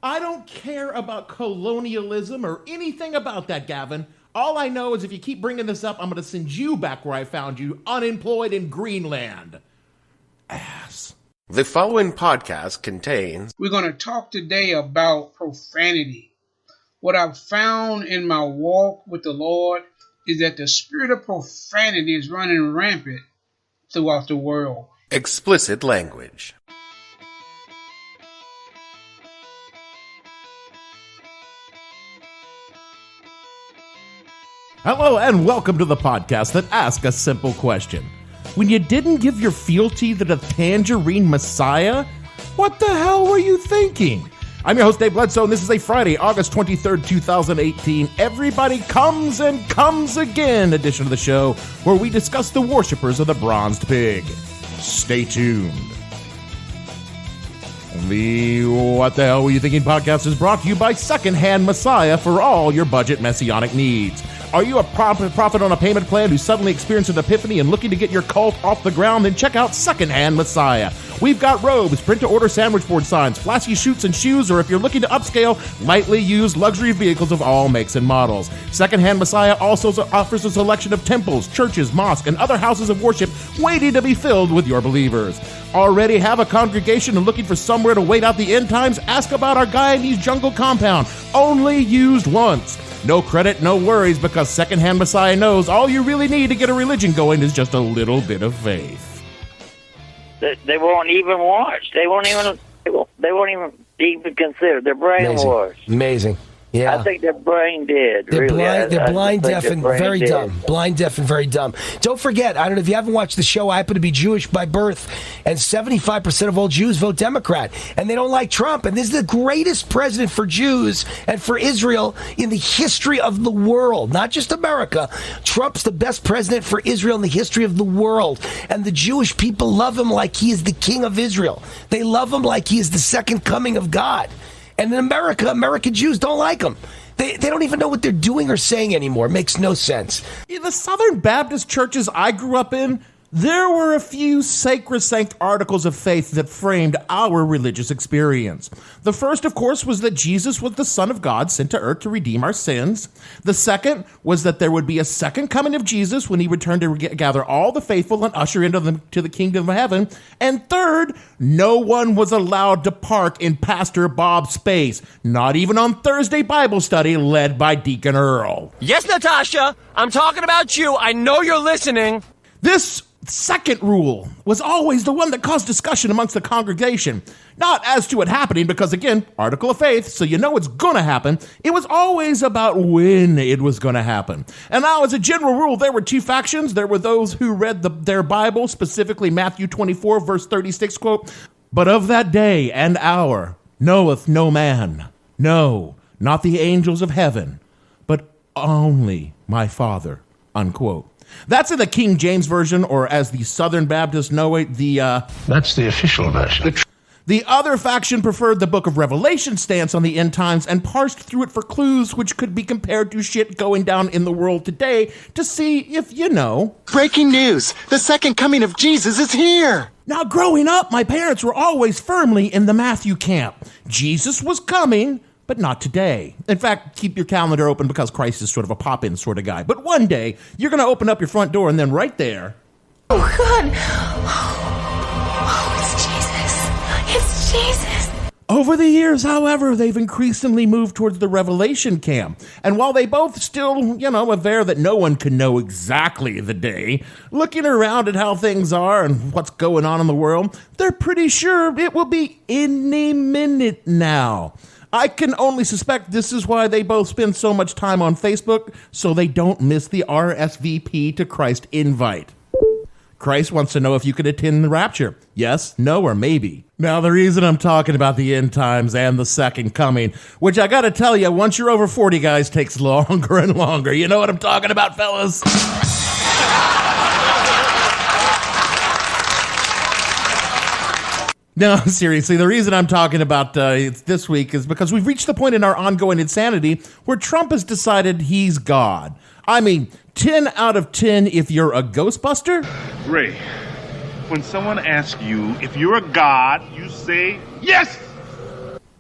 I don't care about colonialism or anything about that, Gavin. All I know is if you keep bringing this up, I'm going to send you back where I found you, unemployed in Greenland. Ass. The following podcast contains... We're going to talk today about profanity. What I've found in my walk with the Lord is that the spirit of profanity is running rampant throughout the world. Explicit language. Hello and welcome to the podcast that asks a simple question. When you didn't give your fealty to the Tangerine Messiah, what the hell were you thinking? I'm your host, Dave Bledsoe, and this is a Friday, August 23rd, 2018. Everybody comes and comes again edition of the show where we discuss the worshipers of the bronzed pig. Stay tuned. The What the Hell Were You Thinking podcast is brought to you by Secondhand Messiah for all your budget messianic needs. Are you a prophet on a payment plan who suddenly experienced an epiphany and looking to get your cult off the ground? Then check out Secondhand Messiah. We've got robes, print-to-order sandwich board signs, flashy shoots and shoes, or if you're looking to upscale, lightly used luxury vehicles of all makes and models. Secondhand Messiah also offers a selection of temples, churches, mosques, and other houses of worship waiting to be filled with your believers. Already have a congregation and looking for somewhere to wait out the end times? Ask about our Guyanese jungle compound. Only used once. No credit, no worries, because Secondhand Messiah knows all you really need to get a religion going is just a little bit of faith. They won't even watch. They won't even consider. They're brainwashed. Amazing. Yeah. I think they're brain dead. They're really. They're blind, deaf, and very dead. dumb. Blind, deaf, and very dumb. Don't forget, I don't know if you haven't watched the show, I happen to be Jewish by birth, and 75% of all Jews vote Democrat, and they don't like Trump. And this is the greatest president for Jews and for Israel in the history of the world, not just America. Trump's the best president for Israel in the history of the world, and the Jewish people love him like he is the king of Israel. They love him like he is the second coming of God. And in America, American Jews don't like him. They don't even know what they're doing or saying anymore. It makes no sense. In the Southern Baptist churches I grew up in, there were a few sacrosanct articles of faith that framed our religious experience. The first, of course, was that Jesus was the Son of God sent to earth to redeem our sins. The second was that there would be a second coming of Jesus when he returned to gather all the faithful and usher into the kingdom of heaven. And third, no one was allowed to park in Pastor Bob's space, not even on Thursday Bible study led by Deacon Earl. Yes, Natasha, I'm talking about you. I know you're listening. This second rule was always the one that caused discussion amongst the congregation. Not as to it happening, because again, article of faith, so you know it's going to happen. It was always about when it was going to happen. And now, as a general rule, there were two factions. There were those who read their Bible, specifically Matthew 24, verse 36, quote, "But of that day and hour knoweth no man, no, not the angels of heaven, but only my Father," unquote. That's in the King James Version, or as the Southern Baptists know it, That's the official version. The other faction preferred the Book of Revelation stance on the end times and parsed through it for clues which could be compared to shit going down in the world today to see if you know. Breaking news! The second coming of Jesus is here! Now, growing up, my parents were always firmly in the Matthew camp. Jesus was coming, but not today. In fact, keep your calendar open because Christ is sort of a pop-in sort of guy. But one day, you're going to open up your front door and then right there... Oh, God. Oh, it's Jesus. It's Jesus. Over the years, however, they've increasingly moved towards the Revelation camp. And while they both still, aver that no one can know exactly the day, looking around at how things are and what's going on in the world, they're pretty sure it will be any minute now. I can only suspect this is why they both spend so much time on Facebook, so they don't miss the RSVP to Christ invite. Christ wants to know if you could attend the rapture. Yes, no, or maybe. Now, the reason I'm talking about the end times and the second coming, which I gotta tell you, once you're over 40, guys, takes longer and longer. You know what I'm talking about, fellas? No, seriously, the reason I'm talking about this week is because we've reached the point in our ongoing insanity where Trump has decided he's God. I mean, 10 out of 10 if you're a Ghostbuster. Ray, when someone asks you if you're a god, you say yes!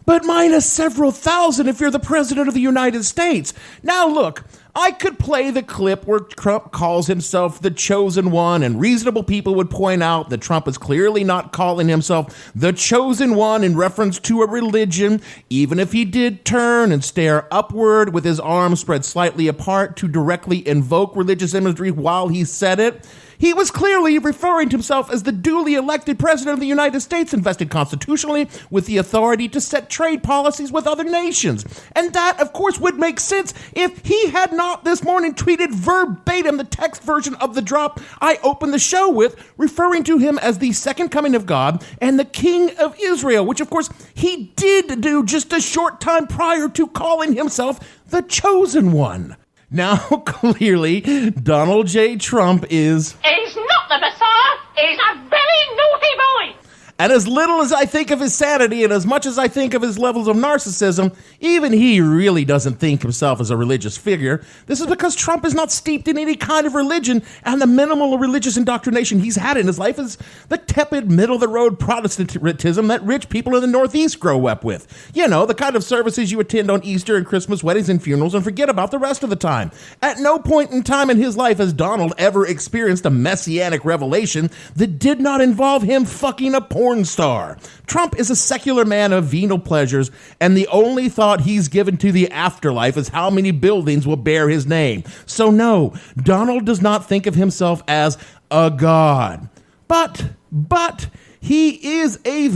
but minus several thousand if you're the president of the United States. Now look, I could play the clip where Trump calls himself the chosen one, and reasonable people would point out that Trump is clearly not calling himself the chosen one in reference to a religion, even if he did turn and stare upward with his arms spread slightly apart to directly invoke religious imagery while he said it. He was clearly referring to himself as the duly elected president of the United States, invested constitutionally with the authority to set trade policies with other nations. And that, of course, would make sense if he had not this morning tweeted verbatim the text version of the drop I opened the show with, referring to him as the second coming of God and the King of Israel, which, of course, he did do just a short time prior to calling himself the chosen one. Now, clearly, Donald J. Trump is... He's not the Messiah. He's a very naughty boy. And as little as I think of his sanity and as much as I think of his levels of narcissism, even he really doesn't think himself as a religious figure. This is because Trump is not steeped in any kind of religion, and the minimal religious indoctrination he's had in his life is the tepid, middle-of-the-road Protestantism that rich people in the Northeast grow up with. You know, the kind of services you attend on Easter and Christmas, weddings and funerals, and forget about the rest of the time. At no point in time in his life has Donald ever experienced a messianic revelation that did not involve him fucking a porn star. Trump is a secular man of venal pleasures, and the only thought he's given to the afterlife is how many buildings will bear his name. So no, Donald does not think of himself as a god. But he is a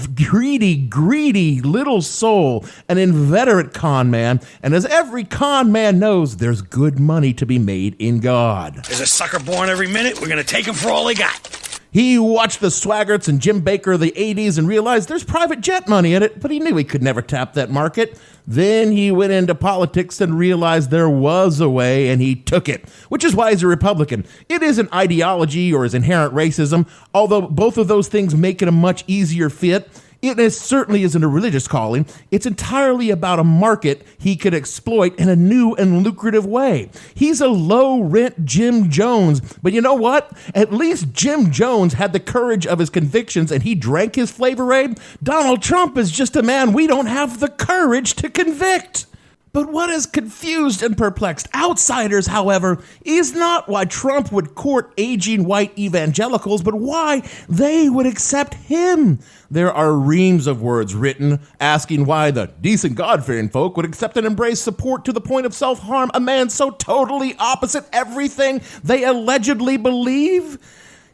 greedy little soul, an inveterate con man, and as every con man knows, there's good money to be made in God. There's a sucker born every minute. We're going to take him for all he got. He watched the Swaggarts and Jim Baker of the 80s and realized there's private jet money in it, but he knew he could never tap that market. Then he went into politics and realized there was a way, and he took it, which is why he's a Republican. It isn't ideology or his inherent racism, although both of those things make it a much easier fit. It certainly isn't a religious calling. It's entirely about a market he could exploit in a new and lucrative way. He's a low-rent Jim Jones, but you know what? At least Jim Jones had the courage of his convictions and he drank his Flavor Aid. Donald Trump is just a man we don't have the courage to convict. But what has confused and perplexed outsiders, however, is not why Trump would court aging white evangelicals, but why they would accept him. There are reams of words written asking why the decent God-fearing folk would accept and embrace support to the point of self-harm, a man so totally opposite everything they allegedly believe.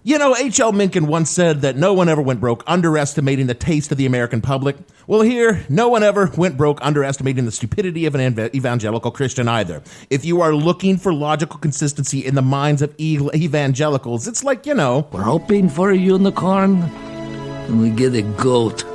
You know, H.L. Mencken once said that no one ever went broke underestimating the taste of the American public. Well, here, no one ever went broke underestimating the stupidity of an evangelical Christian either. If you are looking for logical consistency in the minds of evangelicals, it's like, you know, we're hoping for a unicorn, and we get a goat.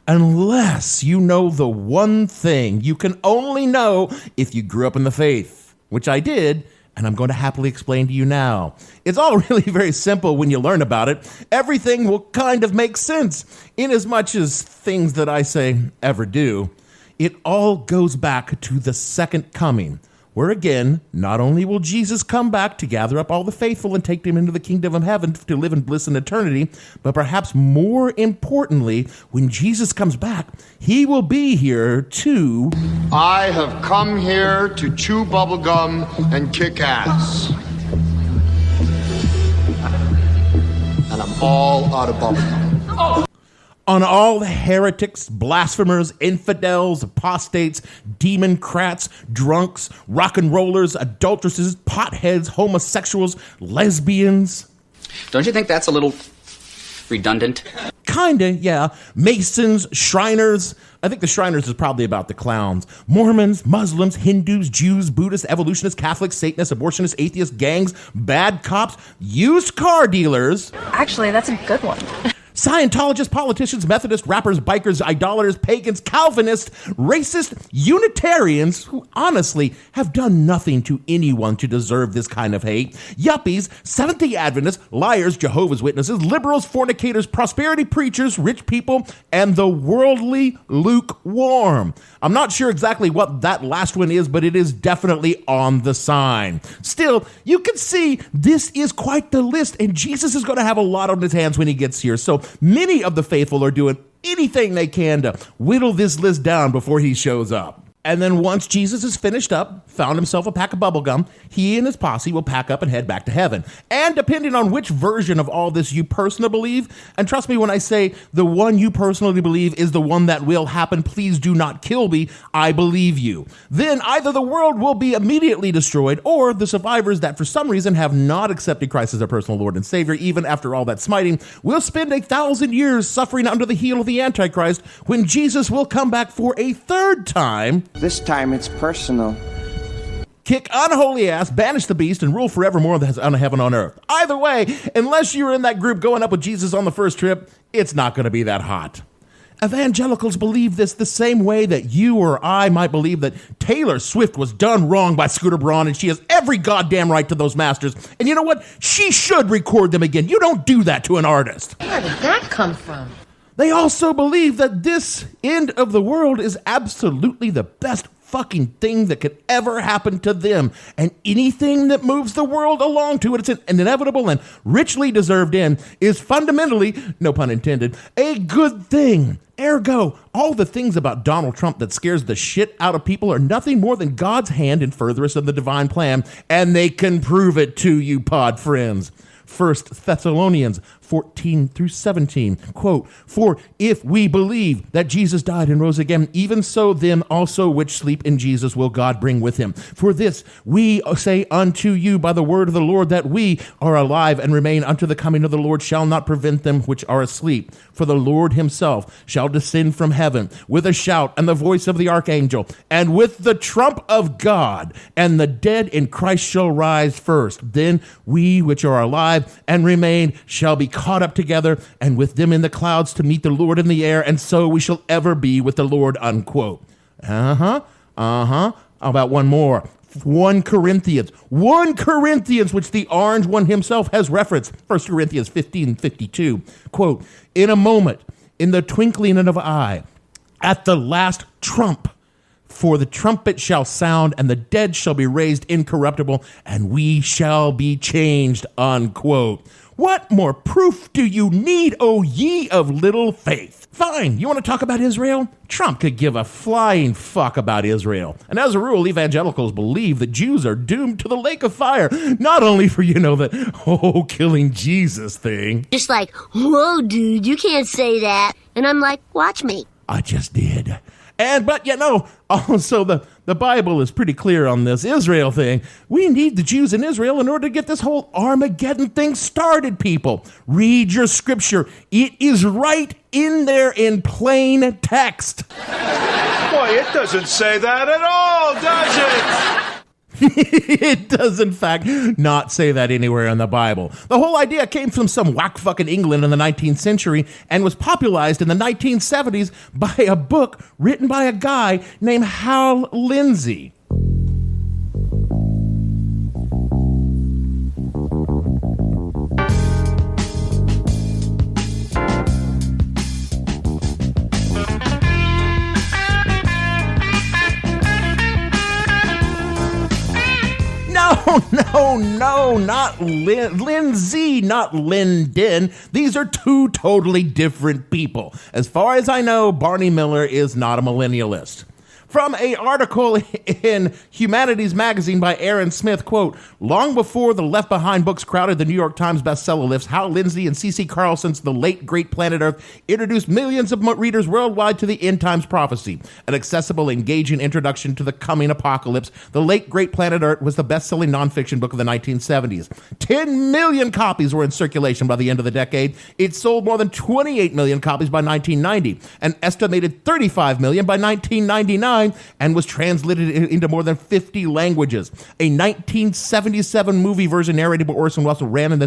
Unless you know the one thing you can only know if you grew up in the faith, which I did, and I'm going to happily explain to you now. It's all really very simple when you learn about it. Everything will kind of make sense, in as much as things that I say ever do. It all goes back to the second coming, where again, not only will Jesus come back to gather up all the faithful and take them into the kingdom of heaven to live in bliss and eternity, but perhaps more importantly, when Jesus comes back, he will be here to... I have come here to chew bubblegum and kick ass. And I'm all out of bubblegum. Oh. On all the heretics, blasphemers, infidels, apostates, demon-crats, drunks, rock and rollers, adulteresses, potheads, homosexuals, lesbians. Don't you think that's a little redundant? Kinda, yeah. Masons, Shriners. I think the Shriners is probably about the clowns. Mormons, Muslims, Hindus, Jews, Buddhists, evolutionists, Catholics, Satanists, abortionists, atheists, gangs, bad cops, used car dealers. Actually, that's a good one. Scientologists, politicians, Methodists, rappers, bikers, idolaters, pagans, Calvinists, racist, Unitarians, who honestly have done nothing to anyone to deserve this kind of hate, yuppies, Seventh-day Adventists, liars, Jehovah's Witnesses, liberals, fornicators, prosperity preachers, rich people, and the worldly lukewarm. I'm not sure exactly what that last one is, but it is definitely on the sign. Still, you can see this is quite the list, and Jesus is going to have a lot on his hands when he gets here. So many of the faithful are doing anything they can to whittle this list down before he shows up. And then once Jesus is finished up, found himself a pack of bubblegum, he and his posse will pack up and head back to heaven. And depending on which version of all this you personally believe, and trust me when I say the one you personally believe is the one that will happen, please do not kill me, I believe you. Then either the world will be immediately destroyed, or the survivors that for some reason have not accepted Christ as their personal Lord and Savior, even after all that smiting, will spend 1,000 years suffering under the heel of the Antichrist when Jesus will come back for a third time. This time it's personal. Kick unholy ass, banish the beast, and rule forevermore on heaven on earth. Either way, unless you're in that group going up with Jesus on the first trip, it's not going to be that hot. Evangelicals believe this the same way that you or I might believe that Taylor Swift was done wrong by Scooter Braun and she has every goddamn right to those masters. And you know what? She should record them again. You don't do that to an artist. Where did that come from? They also believe that this end of the world is absolutely the best fucking thing that could ever happen to them. And anything that moves the world along to it, it's an inevitable and richly deserved end, is fundamentally, no pun intended, a good thing. Ergo, all the things about Donald Trump that scares the shit out of people are nothing more than God's hand in furtherance of the divine plan, and they can prove it to you, pod friends. 1 Thessalonians 14 through 17, quote, "For if we believe that Jesus died and rose again, even so them also which sleep in Jesus will God bring with him. For this we say unto you by the word of the Lord, that we are alive and remain unto the coming of the Lord shall not prevent them which are asleep. For the Lord himself shall descend from heaven with a shout and the voice of the archangel, and with the trump of God, and the dead in Christ shall rise first. Then we which are alive and remain shall be caught up together, and with them in the clouds to meet the Lord in the air, and so we shall ever be with the Lord," unquote. How about one more? 1 Corinthians, which the orange one himself has referenced. 1 Corinthians 15:52, quote, "In a moment, in the twinkling of an eye, at the last trump, for the trumpet shall sound, and the dead shall be raised incorruptible, and we shall be changed," unquote. What more proof do you need, O ye of little faith? Fine, you want to talk about Israel? Trump could give a flying fuck about Israel. And as a rule, evangelicals believe that Jews are doomed to the lake of fire, not only for, that, killing Jesus thing. Just like, whoa, dude, you can't say that. And I'm like, watch me. I just did. But also the Bible is pretty clear on this Israel thing. We need the Jews in Israel in order to get this whole Armageddon thing started, people. Read your scripture. It is right in there in plain text. Boy, it doesn't say that at all, does it? It does, in fact, not say that anywhere in the Bible. The whole idea came from some whack fucking England in the 19th century and was popularized in the 1970s by a book written by a guy named Hal Lindsey. No, not Lindsay, not Lyndon. These are two totally different people. As far as I know, Barney Miller is not a millennialist. From an article in Humanities Magazine by Aaron Smith, quote, "Long before the Left Behind books crowded the New York Times bestseller lists, Hal Lindsey and C.C. Carlson's The Late Great Planet Earth introduced millions of readers worldwide to the end times prophecy, an accessible, engaging introduction to the coming apocalypse. The Late Great Planet Earth was the best-selling nonfiction book of the 1970s. 10 million copies were in circulation by the end of the decade. It sold more than 28 million copies by 1990, an estimated 35 million by 1999, and was translated into more than 50 languages. A 1977 movie version narrated by Orson Welles ran in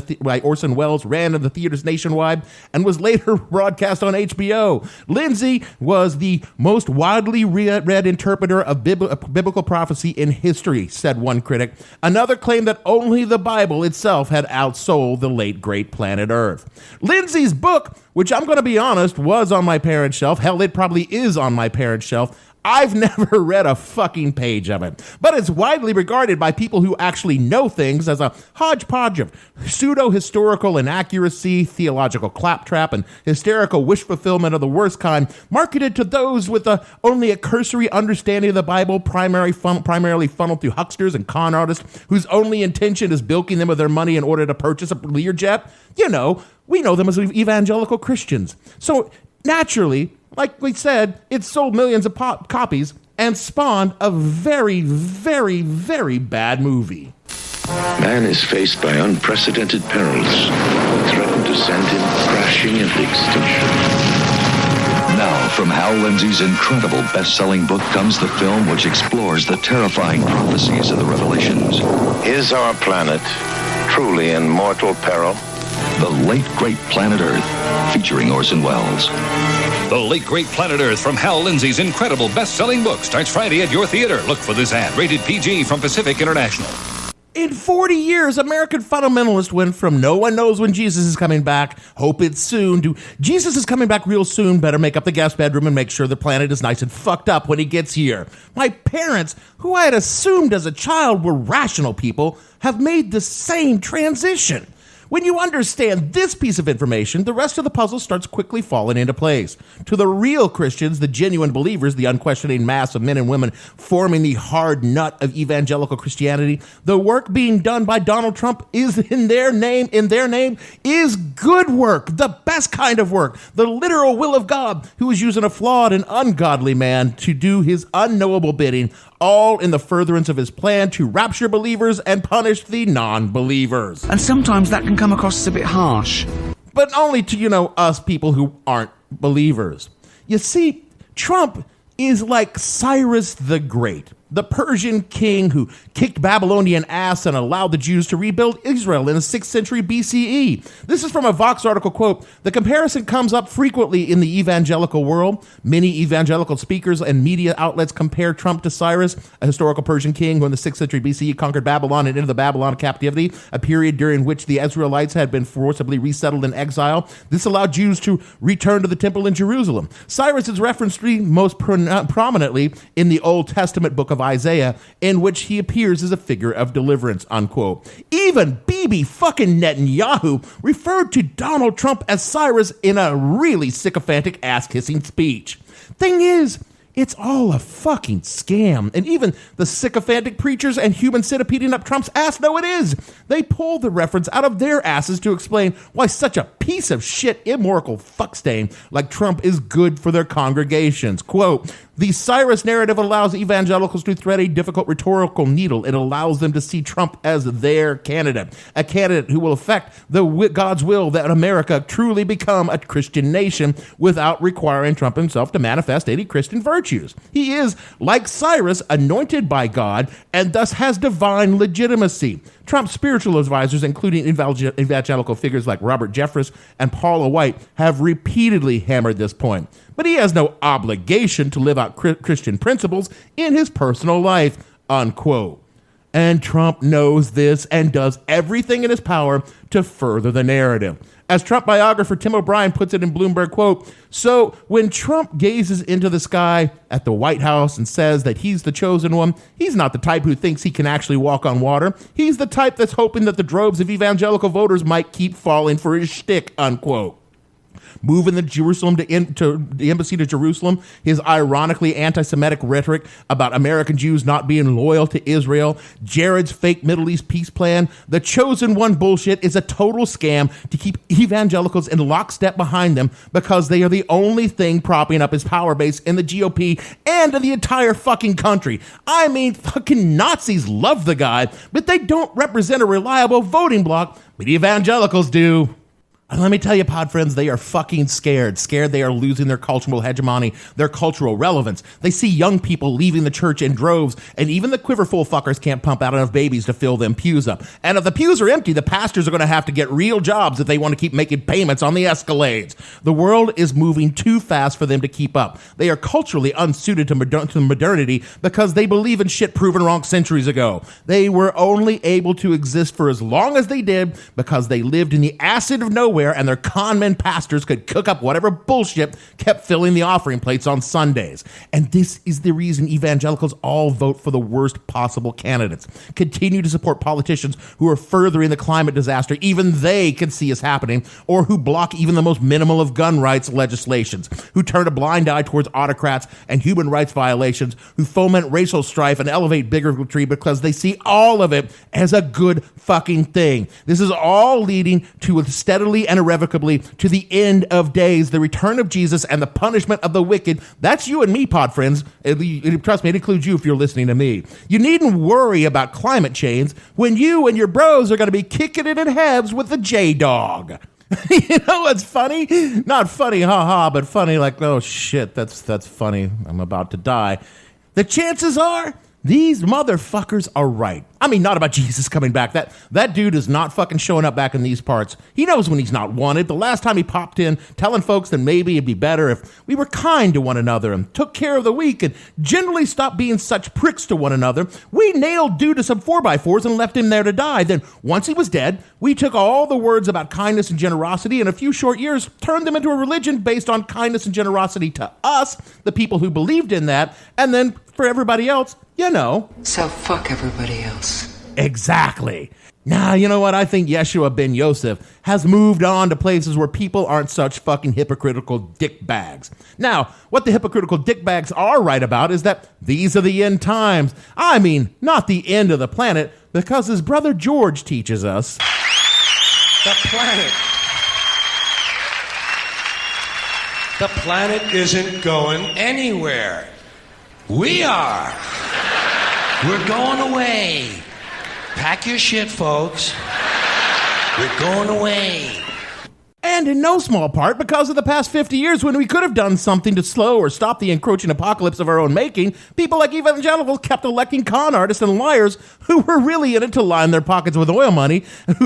the theaters nationwide and was later broadcast on HBO. Lindsay was the most widely read interpreter of biblical prophecy in history, said one critic. Another claimed that only the Bible itself had outsold The Late Great Planet Earth. Lindsay's book, which I'm going to be honest, was on my parents' shelf. Hell, it probably is on my parents' shelf. I've never read a fucking page of it, but it's widely regarded by people who actually know things as a hodgepodge of pseudo-historical inaccuracy, theological claptrap, and hysterical wish fulfillment of the worst kind, marketed to those with only a cursory understanding of the Bible, primarily funneled through hucksters and con artists whose only intention is bilking them of their money in order to purchase a Learjet. You know, we know them as evangelical Christians. So naturally, like we said, it sold millions of copies and spawned a very, very, very bad movie. Man is faced by unprecedented perils that threaten to send him crashing into extinction. Now, from Hal Lindsey's incredible best-selling book comes the film which explores the terrifying prophecies of the Revelations. Is our planet truly in mortal peril? The Late Great Planet Earth, featuring Orson Welles. The Late Great Planet Earth from Hal Lindsey's incredible best-selling book starts Friday at your theater. Look for this ad. Rated PG from Pacific International. In 40 years, American fundamentalists went from no one knows when Jesus is coming back, hope it's soon, to Jesus is coming back real soon, better make up the guest bedroom and make sure the planet is nice and fucked up when he gets here. My parents, who I had assumed as a child were rational people, have made the same transition. When you understand this piece of information, the rest of the puzzle starts quickly falling into place. To the real Christians, the genuine believers, the unquestioning mass of men and women forming the hard nut of evangelical Christianity, the work being done by Donald Trump is in their name, is good work, the best kind of work, the literal will of God, who is using a flawed and ungodly man to do his unknowable bidding, all in the furtherance of his plan to rapture believers and punish the non-believers. And sometimes that can come across as a bit harsh. But only to, us people who aren't believers. You see, Trump is like Cyrus the Great, the Persian king who kicked Babylonian ass and allowed the Jews to rebuild Israel in the 6th century BCE. This is from a Vox article, quote, "The comparison comes up frequently in the evangelical world. Many evangelical speakers and media outlets compare Trump to Cyrus, a historical Persian king who in the 6th century BCE conquered Babylon and into the Babylon captivity, a period during which the Israelites had been forcibly resettled in exile. This allowed Jews to return to the temple in Jerusalem. Cyrus is referenced most prominently in the Old Testament book of Isaiah, in which he appears as a figure of deliverance," unquote. Even Bibi fucking Netanyahu referred to Donald Trump as Cyrus in a really sycophantic ass-kissing speech. Thing is, it's all a fucking scam. And even the sycophantic preachers and human centipeding up Trump's ass know it is. They pull the reference out of their asses to explain why such a piece of shit, immoral fuckstain like Trump is good for their congregations. Quote, "The Cyrus narrative allows evangelicals to thread a difficult rhetorical needle. It allows them to see Trump as their candidate, a candidate who will affect God's will that America truly become a Christian nation without requiring Trump himself to manifest any Christian virtues. He is, like Cyrus, anointed by God and thus has divine legitimacy." Trump's spiritual advisors, including evangelical figures like Robert Jeffress and Paula White, have repeatedly hammered this point. But he has no obligation to live out Christian principles in his personal life, unquote. And Trump knows this and does everything in his power to further the narrative. As Trump biographer Tim O'Brien puts it in Bloomberg, quote, "So when Trump gazes into the sky at the White House and says that he's the chosen one, he's not the type who thinks he can actually walk on water. He's the type that's hoping that the droves of evangelical voters might keep falling for his shtick," unquote. Moving the embassy to Jerusalem, his ironically anti-Semitic rhetoric about American Jews not being loyal to Israel, Jared's fake Middle East peace plan, the chosen one bullshit is a total scam to keep evangelicals in lockstep behind them because they are the only thing propping up his power base in the GOP and in the entire fucking country. I mean, fucking Nazis love the guy, but they don't represent a reliable voting bloc, but evangelicals do. And let me tell you, pod friends, they are fucking scared. Scared they are losing their cultural hegemony, their cultural relevance. They see young people leaving the church in droves, and even the quiverful fuckers can't pump out enough babies to fill them pews up. And if the pews are empty, the pastors are going to have to get real jobs if they want to keep making payments on the Escalades. The world is moving too fast for them to keep up. They are culturally unsuited to modernity because they believe in shit proven wrong centuries ago. They were only able to exist for as long as they did because they lived in the acid of nowhere nowhere, and their conmen pastors could cook up whatever bullshit kept filling the offering plates on Sundays. And this is the reason evangelicals all vote for the worst possible candidates, continue to support politicians who are furthering the climate disaster even they can see is happening, or who block even the most minimal of gun rights legislations, who turn a blind eye towards autocrats and human rights violations, who foment racial strife and elevate bigotry because they see all of it as a good fucking thing. This is all leading to steadily and irrevocably to the end of days, the return of Jesus and the punishment of the wicked. That's you and me, pod friends. Trust me, it includes you if you're listening to me. You needn't worry about climate change when you and your bros are going to be kicking it in Hebs with the J-Dog. You know what's funny? Not funny, haha, but funny like, oh shit, that's funny. I'm about to die. The chances are these motherfuckers are right. I mean, not about Jesus coming back. That dude is not fucking showing up back in these parts. He knows when he's not wanted. The last time he popped in, telling folks that maybe it'd be better if we were kind to one another and took care of the weak and generally stopped being such pricks to one another, we nailed dude to some 4x4s and left him there to die. Then, once he was dead, we took all the words about kindness and generosity and in a few short years turned them into a religion based on kindness and generosity to us, the people who believed in that, and then for everybody else, you know. So fuck everybody else. Exactly. Now, you know what? I think Yeshua ben Yosef has moved on to places where people aren't such fucking hypocritical dickbags. Now, what the hypocritical dickbags are right about is that these are the end times. I mean, not the end of the planet, because as Brother George teaches us, the planet isn't going anywhere. We are. We're going away. Pack your shit, folks. We're going away. And in no small part because of the past 50 years when we could have done something to slow or stop the encroaching apocalypse of our own making, people like evangelicals kept electing con artists and liars who were really in it to line their pockets with oil money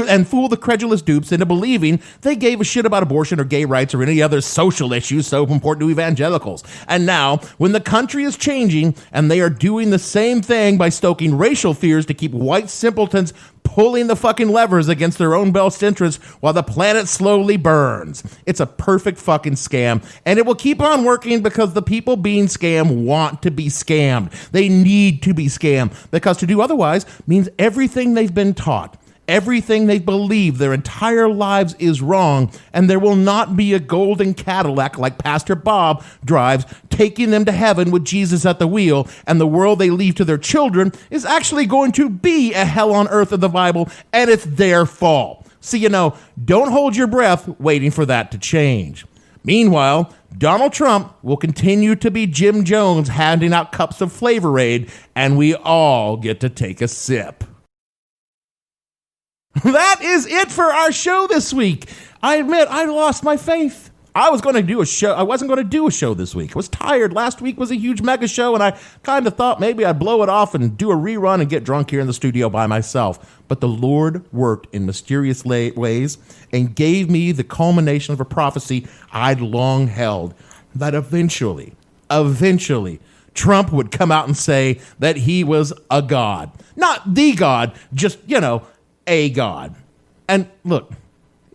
and fool the credulous dupes into believing they gave a shit about abortion or gay rights or any other social issues so important to evangelicals. And now, when the country is changing and they are doing the same thing by stoking racial fears to keep white simpletons pulling the fucking levers against their own best interests while the planet slowly burns. It's a perfect fucking scam, and it will keep on working because the people being scammed want to be scammed. They need to be scammed because to do otherwise means everything they've been taught, everything they believe their entire lives is wrong, and there will not be a golden Cadillac like Pastor Bob drives taking them to heaven with Jesus at the wheel, and the world they leave to their children is actually going to be a hell on earth of the Bible, and it's their fault. So, you know, don't hold your breath waiting for that to change. Meanwhile, Donald Trump will continue to be Jim Jones handing out cups of Flavor Aid, and we all get to take a sip. That is it for our show this week. I admit I lost my faith. I was going to do a show. I wasn't going to do a show this week. I was tired. Last week was a huge mega show, and I kind of thought maybe I'd blow it off and do a rerun and get drunk here in the studio by myself. But the Lord worked in mysterious ways and gave me the culmination of a prophecy I'd long held, that eventually, Trump would come out and say that he was a god. Not the God, just, you know, a god. And look,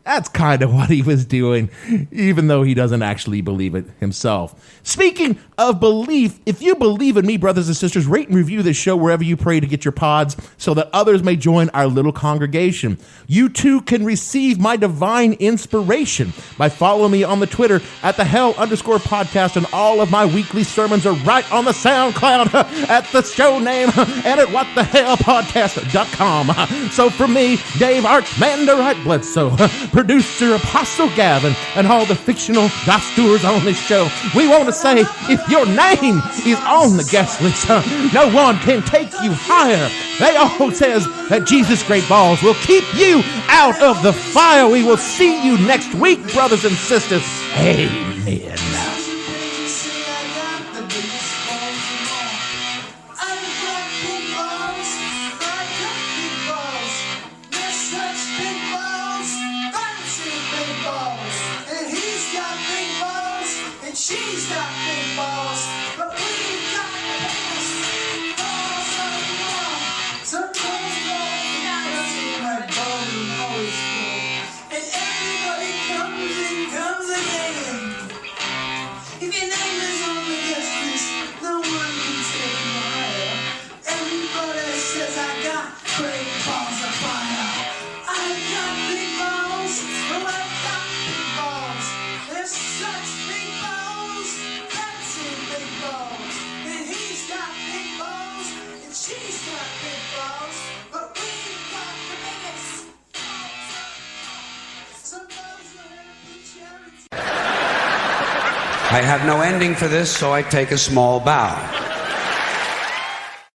that's kind of what he was doing, even though he doesn't actually believe it himself. Speaking of belief, if you believe in me, brothers and sisters, rate and review this show wherever you pray to get your pods so that others may join our little congregation. You too can receive my divine inspiration by following me on the Twitter at @the_hell_podcast, and all of my weekly sermons are right on the SoundCloud at the show name and at whatthehellpodcast.com. So for me, Dave Archmander Bledsoe, producer Apostle Gavin, and all the fictional gospelers on this show, we want to say, if your name is on the guest list, no one can take you higher. They all says that Jesus' great balls will keep you out of the fire. We will see you next week, brothers and sisters. Amen. She's got big balls, but we got balls. Balls on the wall. Some balls go like bone always full. And everybody I have no ending for this, so I take a small bow.